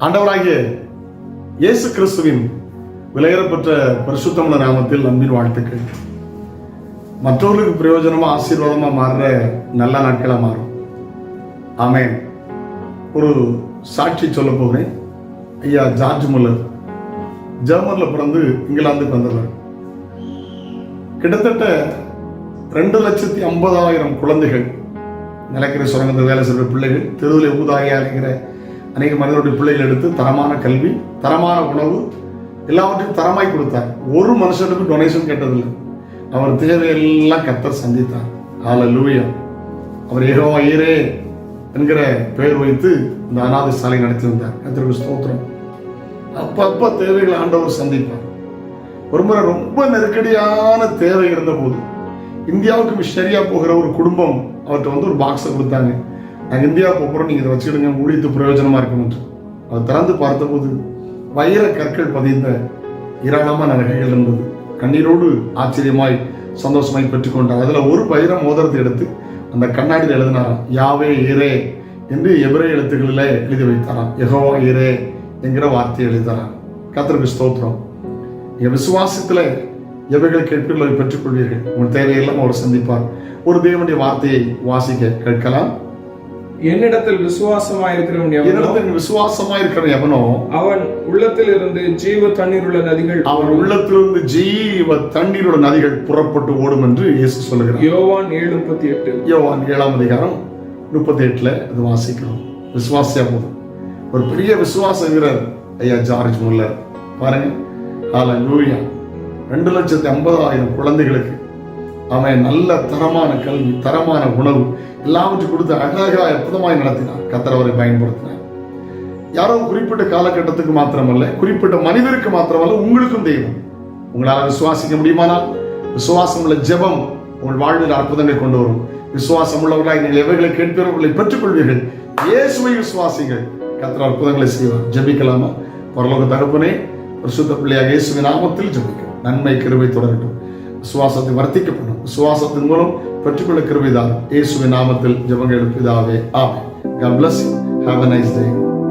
ஆண்டவராகிய இயேசு கிறிஸ்துவின் விலையேறப்பெற்ற பரிசுத்தமுள்ள நாமத்தில் அன்பின் வாழ்த்துக்கள். மற்றவர்களுக்கு பிரயோஜனமா ஆசீர்வாதமா மாறுற நல்ல நாட்களா மாறும். ஆமென். ஒரு சாட்சி சொல்ல போகிறேன். ஐயா ஜார்ஜ் முல்லர் ஜெர்மன்ல பிறந்து இங்கிலாந்துக்கு வந்தவர். கிட்டத்தட்ட 2,50,000 குழந்தைகள், நிலக்கரி சுரங்கத்தில் வேலை செய்கிற பிள்ளைகள், தெருவில் ஊதாரியா இருக்கிற அநேக மனிதனுடைய பிள்ளைகள் எடுத்து தரமான கல்வி, தரமான உணவு எல்லாவற்றையும் தரமாய் கொடுத்தார். ஒரு மனுஷனுக்கு டொனேஷன் கேட்டதில்லை. அவர் தேவையெல்லாம் கர்த்தர் சந்தித்தார். ஹல்லேலூயா. அவர் யெகோவா ஈரே என்கிற பெயர் வைத்து இந்த அநாதை சாலை நடத்தி வந்தார். கர்த்தருக்கு ஸ்தோத்திரம். அப்பப்ப தேவைகளை ஆண்டவர் சந்திப்பார். ஒரு முறை ரொம்ப நெருக்கடியான தேவை இருந்த போது இந்தியாவுக்கு மிஷனரியா போகிற ஒரு குடும்பம் அவர்கிட்ட ஒரு பாக்ஸை கொடுத்தாங்க. நாங்கள் இந்தியா போகிறோம், நீங்கள் இதை வச்சுக்கிடுங்க, ஊழியத்து பிரயோஜனமா இருக்கும் என்று. அதை திறந்து பார்த்தபோது வைர கற்கள் பதிந்த ஏராளமான நகைகள் இருந்தது. கண்ணீரோடு ஆச்சரியமாய் சந்தோஷமாய் பெற்றுக்கொண்டார். அதில் ஒரு வைர மோதிரத்தை எடுத்து அந்த கண்ணாடியில் எழுதினாராம், யாவே ஈரே என்று எபிரேய எழுத்துக்களில் எழுதி வைத்தாராம். யெகோவா ஈரே என்கிற வார்த்தையை எழுதினாராம். கர்த்தருக்கு ஸ்தோத்திரம். என் விசுவாசத்தில் எவைகள் கேட்பீர்களோ பெற்றுக் கொள்வீர்கள். உங்கள் தேவையெல்லாம் அவர் சந்திப்பார். ஒரு தேவனுடைய வார்த்தையை வாசிக்க கேட்கலாம். என்னிடத்தில் விசுவாசமாயிருக்கிறவன் எவனோ அவன் உள்ளத்திலிருந்து ஜீவ தண்ணீருள்ள நதிகள் அவன் உள்ளத்திலிருந்து ஜீவ தண்ணீருள்ள நதிகள் புறப்பட்டு ஓடும் என்று இயேசு சொல்லுகிறார். யோவான் 7:38. யோவான் 7:38 அது வாசிக்கிறோம். விசுவாசியா போதும். ஒரு பெரிய விசுவாச வீரர் ஐயா ஜார்ஜ் முல்லர் பாருங்க. ஹல்லேலூயா. 2,50,000 குழந்தைகளுக்கு அவன் நல்ல தரமான கல்வி, தரமான உணவு எல்லாவற்றையும் கொடுத்து அழகாக அற்புதமாய் நடத்தினார். கர்த்தர் அவரை பயன்படுத்தினார். யாரோ குறிப்பிட்ட காலகட்டத்துக்கு மாத்திரமல்ல, குறிப்பிட்ட மனிதருக்கு மாத்திரமல்ல, உங்களுக்கும் தெய்வம். உங்களால் விசுவாசிக்க முடியுமானால் விசுவாசம் உள்ள ஜெபம் உங்கள் வாழ்வில் அற்புதங்களை கொண்டு வரும். விசுவாசம் உள்ளவர்களாக நீங்கள் எவைகளை கேட்பவர்களை பெற்றுக்கொள்வீர்கள். இயேசுவை விசுவாசிகள், கர்த்தர் அற்புதங்களை செய்வார். ஜெபிக்கலாமா? பரலோக தகப்பனே, பரிசுத்த பிள்ளையாக இயேசுவின் நாமத்தில் ஜெபிக்கிறோம். நன்மை கிருபை தொடரட்டும். விசுவாசத்தை வர்த்திக்கப்படும். விசுவாசத்தின் மூலம் பெற்றுக்கொள்ள கிருபை தாரும். இயேசுவின் நாமத்தில் ஜெபங்கள் பிதாவே. ஆமென். God bless you. Have a nice day.